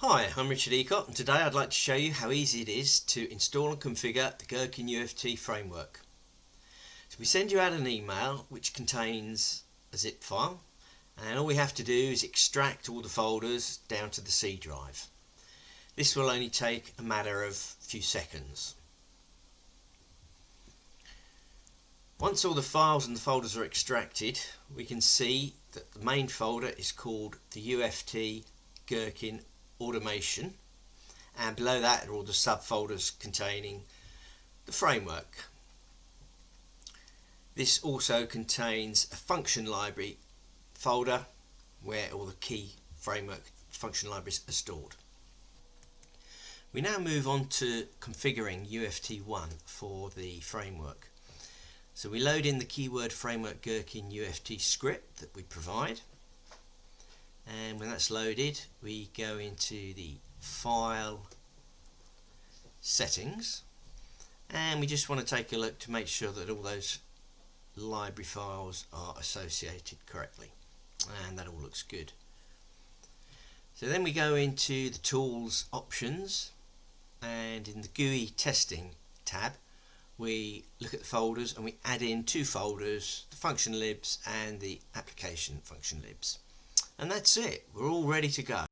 Hi, I'm Richard Ecott, and today I'd like to show you how easy it is to install and configure the GherkinUFT Framework. So we send you out an email which contains a zip file, and all we have to do is extract all the folders down to the C drive. This will only take a matter of a few seconds. Once all the files and the folders are extracted, we can see that the main folder is called the UFT Gherkin Automation, and below that are all the subfolders containing the framework. This also contains a function library folder where all the key framework function libraries are stored. We now move on to configuring UFT One for the framework. So we load in the keyword framework GherkinUFT script that we provide, and when that's loaded we go into the file settings, and we just want to take a look to make sure that all those library files are associated correctly, and that all looks good. So then we go into the tools options, and in the GUI testing tab we look at the folders and we add in two folders, the function libs and the application function libs. And that's it, we're all ready to go.